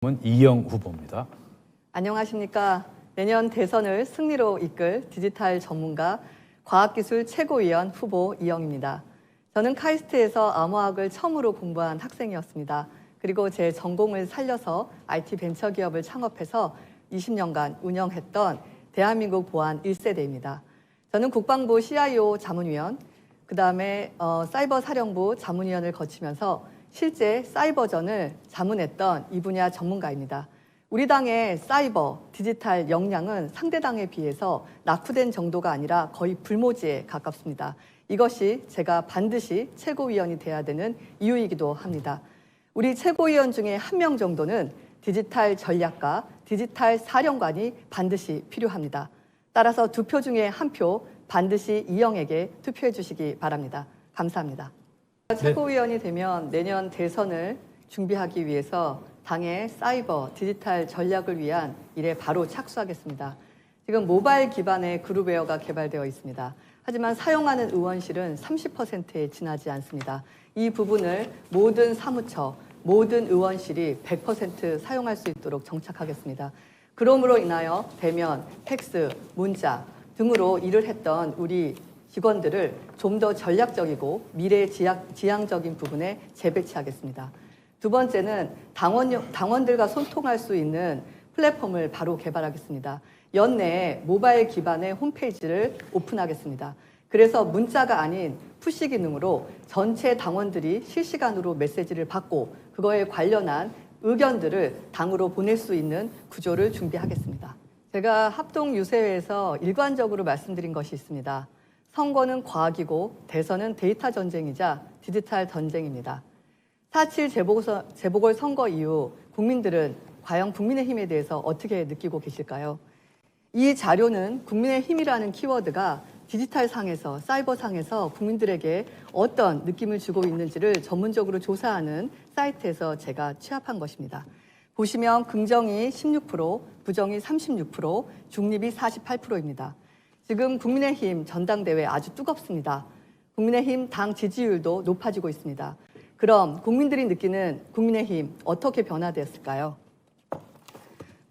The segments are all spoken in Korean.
이영 후보입니다. 안녕하십니까. 내년 대선을 승리로 이끌 디지털 전문가 과학기술 최고위원 후보 이영입니다. 저는 카이스트에서 암호학을 처음으로 공부한 학생이었습니다. 그리고 제 전공을 살려서 IT 벤처기업을 창업해서 20년간 운영했던 대한민국 보안 1세대입니다. 저는 국방부 CIO 자문위원, 그다음에 사이버사령부 자문위원을 거치면서 실제 사이버전을 자문했던 이 분야 전문가입니다. 우리 당의 사이버, 디지털 역량은 상대 당에 비해서 낙후된 정도가 아니라 거의 불모지에 가깝습니다. 이것이 제가 반드시 최고위원이 돼야 되는 이유이기도 합니다. 우리 최고위원 중에 한 명 정도는 디지털 전략가, 디지털 사령관이 반드시 필요합니다. 따라서 두 표 중에 한 표 반드시 이영에게 투표해 주시기 바랍니다. 감사합니다. 최고위원이 되면 내년 대선을 준비하기 위해서 당의 사이버, 디지털 전략을 위한 일에 바로 착수하겠습니다. 지금 모바일 기반의 그룹웨어가 개발되어 있습니다. 하지만 사용하는 의원실은 30%에 지나지 않습니다. 이 부분을 모든 사무처, 모든 의원실이 100% 사용할 수 있도록 정착하겠습니다. 그러므로 인하여 대면, 팩스, 문자 등으로 일을 했던 우리 직원들을 좀 더 전략적이고 미래지향적인 부분에 재배치하겠습니다. 두 번째는 당원들과 소통할 수 있는 플랫폼을 바로 개발하겠습니다. 연내에 모바일 기반의 홈페이지를 오픈하겠습니다. 그래서 문자가 아닌 푸시 기능으로 전체 당원들이 실시간으로 메시지를 받고 그거에 관련한 의견들을 당으로 보낼 수 있는 구조를 준비하겠습니다. 제가 합동유세회에서 일관적으로 말씀드린 것이 있습니다. 선거는 과학이고 대선은 데이터 전쟁이자 디지털 전쟁입니다. 4.7 재보궐선거 이후 국민들은 과연 국민의힘에 대해서 어떻게 느끼고 계실까요? 이 자료는 국민의힘이라는 키워드가 디지털상에서, 사이버상에서 국민들에게 어떤 느낌을 주고 있는지를 전문적으로 조사하는 사이트에서 제가 취합한 것입니다. 보시면 긍정이 16%, 부정이 36%, 중립이 48%입니다. 지금 국민의힘 전당대회 아주 뜨겁습니다. 국민의힘 당 지지율도 높아지고 있습니다. 그럼 국민들이 느끼는 국민의힘 어떻게 변화되었을까요?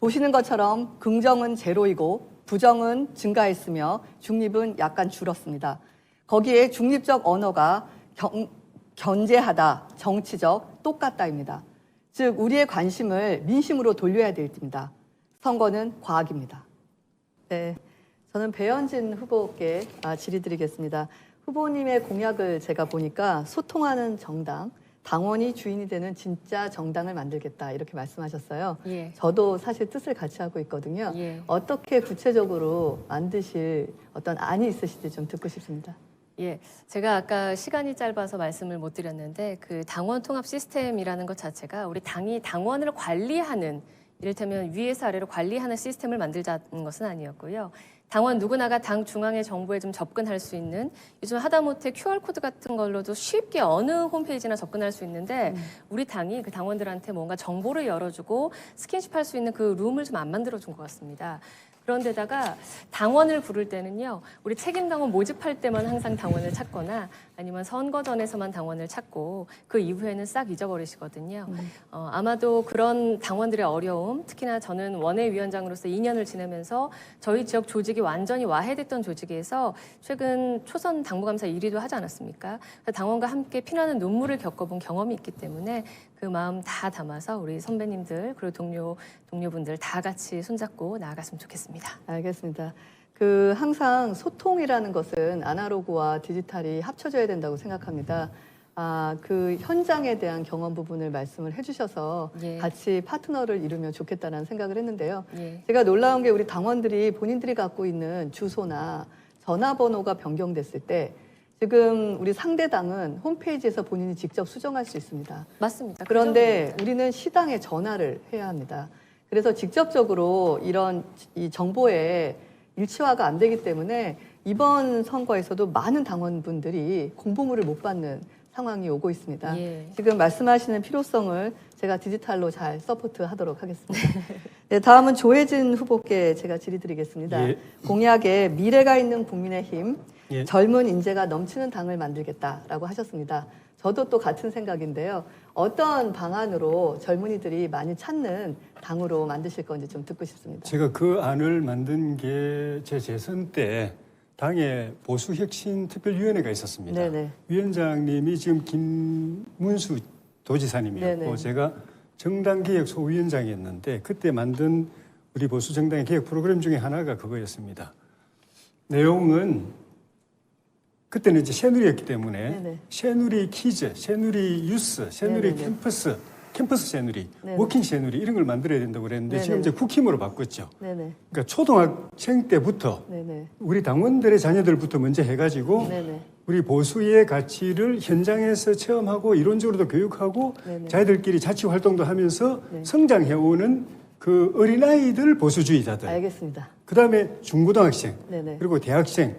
보시는 것처럼 긍정은 제로이고 부정은 증가했으며 중립은 약간 줄었습니다. 거기에 중립적 언어가 견제하다, 정치적, 똑같다입니다. 즉 우리의 관심을 민심으로 돌려야 됩니다. 선거는 과학입니다. 네, 저는 배현진 후보께 질의드리겠습니다. 후보님의 공약을 제가 보니까 소통하는 정당, 당원이 주인이 되는 진짜 정당을 만들겠다 이렇게 말씀하셨어요. 예. 저도 사실 뜻을 같이 하고 있거든요. 예. 어떻게 구체적으로 만드실 어떤 안이 있으실지 좀 듣고 싶습니다. 예, 제가 아까 시간이 짧아서 말씀을 못 드렸는데 그 당원 통합 시스템이라는 것 자체가 우리 당이 당원을 관리하는, 이를테면 위에서 아래로 관리하는 시스템을 만들자는 것은 아니었고요. 당원 누구나가 당 중앙의 정보에 좀 접근할 수 있는, 요즘 하다못해 QR코드 같은 걸로도 쉽게 어느 홈페이지나 접근할 수 있는데 우리 당이 그 당원들한테 뭔가 정보를 열어주고 스킨십할 수 있는 그 룸을 좀 안 만들어준 것 같습니다. 그런데다가 당원을 부를 때는요, 우리 책임당원 모집할 때만 항상 당원을 찾거나 아니면 선거 전에서만 당원을 찾고 그 이후에는 싹 잊어버리시거든요. 아마도 그런 당원들의 어려움, 특히나 저는 원외위원장으로서 2년을 지내면서 저희 지역 조직이 완전히 와해됐던 조직에서 최근 초선 당무감사 1위도 하지 않았습니까? 당원과 함께 피나는 눈물을 겪어본 경험이 있기 때문에 그 마음 다 담아서 우리 선배님들 그리고 동료분들 다 같이 손잡고 나아갔으면 좋겠습니다. 알겠습니다. 항상 소통이라는 것은 아날로그와 디지털이 합쳐져야 된다고 생각합니다. 그 현장에 대한 경험 부분을 말씀을 해주셔서 예. 같이 파트너를 이루면 좋겠다는 생각을 했는데요. 예. 제가 놀라운 게 우리 당원들이 본인들이 갖고 있는 주소나 전화번호가 변경됐을 때 지금 우리 상대당은 홈페이지에서 본인이 직접 수정할 수 있습니다. 맞습니다. 그런데 우리는 시당에 전화를 해야 합니다. 그래서 직접적으로 이 정보에 일치화가 안 되기 때문에 이번 선거에서도 많은 당원분들이 공보물을 못 받는 상황이 오고 있습니다. 예. 지금 말씀하시는 필요성을 제가 디지털로 잘 서포트하도록 하겠습니다. 네, 다음은 조혜진 후보께 제가 질의드리겠습니다. 예. 공약에 미래가 있는 국민의힘, 예. 젊은 인재가 넘치는 당을 만들겠다라고 하셨습니다. 저도 또 같은 생각인데요. 어떤 방안으로 젊은이들이 많이 찾는 당으로 만드실 건지 좀 듣고 싶습니다. 제가 그 안을 만든 게 제 재선 때 당의 보수혁신특별위원회가 있었습니다. 네네. 위원장님이 지금 김문수 도지사님이었고 네네. 제가 정당개혁 소위원장이었는데 그때 만든 우리 보수 정당의 개혁 프로그램 중에 하나가 그거였습니다. 내용은 그때는 이제 새누리였기 때문에 네네. 새누리 퀴즈, 새누리 유스, 새누리 네네네. 캠퍼스 새누리, 네네. 워킹 새누리 이런 걸 만들어야 된다고 그랬는데 네네. 지금 이제 국힘으로 바꿨죠. 네네. 그러니까 초등학생 때부터 네네. 우리 당원들의 자녀들부터 먼저 해가지고 네네. 우리 보수의 가치를 현장에서 체험하고 이론적으로도 교육하고 네네. 자기들끼리 자치 활동도 하면서 네. 성장해오는 그 어린아이들 보수주의자들. 알겠습니다. 그다음에 중고등학생 네네. 그리고 대학생,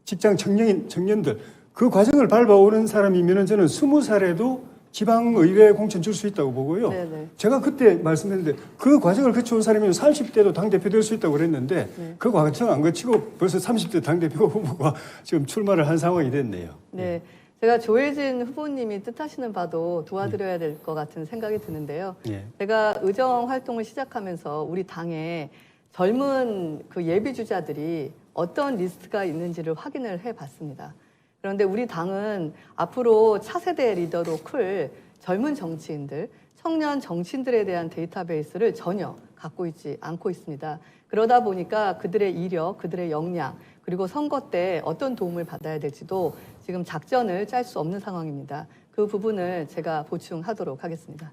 직장 청년들 그 과정을 밟아오는 사람이면 저는 20살에도 지방의회 공천 줄 수 있다고 보고요. 네네. 제가 그때 말씀드렸는데 그 과정을 거쳐온 사람이면 30대도 당대표 될 수 있다고 그랬는데 네. 그 과정 안 거치고 벌써 30대 당대표 후보가 지금 출마를 한 상황이 됐네요. 네. 제가 조혜진 후보님이 뜻하시는 바도 도와드려야 될 것 같은 생각이 드는데요. 예. 제가 의정 활동을 시작하면서 우리 당에 젊은 그 예비 주자들이 어떤 리스트가 있는지를 확인을 해 봤습니다. 그런데 우리 당은 앞으로 차세대 리더로 클 젊은 정치인들, 청년 정치인들에 대한 데이터베이스를 전혀 갖고 있지 않고 있습니다. 그러다 보니까 그들의 이력, 그들의 역량, 그리고 선거 때 어떤 도움을 받아야 될지도 지금 작전을 짤 수 없는 상황입니다. 그 부분을 제가 보충하도록 하겠습니다.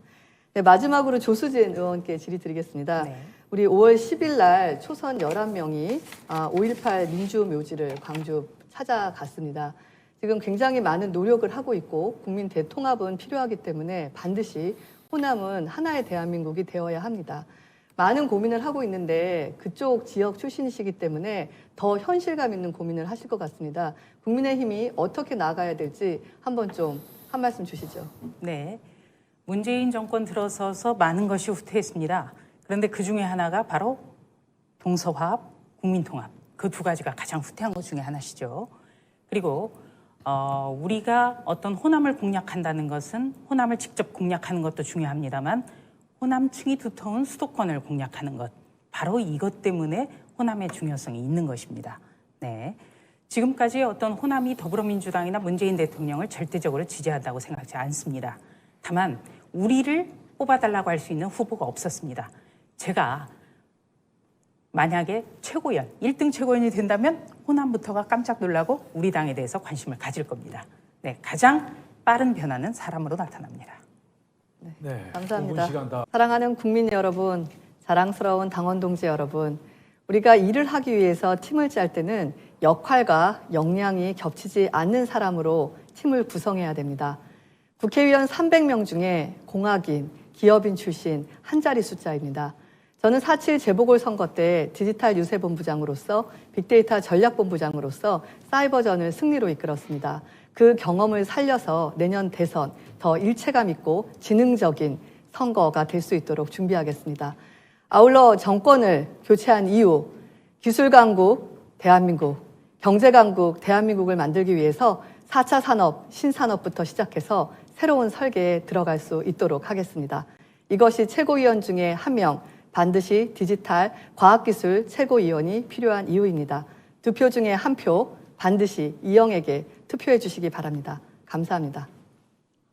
네, 마지막으로 조수진 의원께 질의드리겠습니다. 네. 우리 5월 10일 날 초선 11명이 5.18 민주묘지를 광주 찾아갔습니다. 지금 굉장히 많은 노력을 하고 있고 국민 대통합은 필요하기 때문에 반드시 호남은 하나의 대한민국이 되어야 합니다. 많은 고민을 하고 있는데 그쪽 지역 출신이시기 때문에 더 현실감 있는 고민을 하실 것 같습니다. 국민의힘이 어떻게 나가야 될지 한번 좀 한 말씀 주시죠. 네. 문재인 정권 들어서서 많은 것이 후퇴했습니다. 그런데 그 중에 하나가 바로 동서화합, 국민통합. 그 두 가지가 가장 후퇴한 것 중에 하나시죠. 그리고 우리가 어떤 호남을 공략한다는 것은 호남을 직접 공략하는 것도 중요합니다만 호남층이 두터운 수도권을 공략하는 것. 바로 이것 때문에 호남의 중요성이 있는 것입니다. 네. 지금까지 어떤 호남이 더불어민주당이나 문재인 대통령을 절대적으로 지지한다고 생각하지 않습니다. 다만 우리를 뽑아달라고 할 수 있는 후보가 없었습니다. 제가 만약에 최고위원, 1등 최고위원이 된다면 호남부터가 깜짝 놀라고 우리 당에 대해서 관심을 가질 겁니다. 네, 가장 빠른 변화는 사람으로 나타납니다. 네, 감사합니다. 5분 시간 다 사랑하는 국민 여러분, 자랑스러운 당원 동지 여러분, 우리가 일을 하기 위해서 팀을 짤 때는 역할과 역량이 겹치지 않는 사람으로 팀을 구성해야 됩니다. 국회의원 300명 중에 공학인, 기업인 출신 한 자리 숫자입니다. 저는 4.7 재보궐선거 때 디지털 유세본부장으로서 빅데이터 전략본부장으로서 사이버전을 승리로 이끌었습니다. 그 경험을 살려서 내년 대선 더 일체감 있고 지능적인 선거가 될 수 있도록 준비하겠습니다. 아울러 정권을 교체한 이후 기술강국 대한민국, 경제강국 대한민국을 만들기 위해서 4차 산업, 신산업부터 시작해서 새로운 설계에 들어갈 수 있도록 하겠습니다. 이것이 최고위원 중에 한 명, 반드시 디지털 과학기술 최고위원이 필요한 이유입니다. 2표 중에 1표 반드시 이영에게 투표해 주시기 바랍니다. 감사합니다.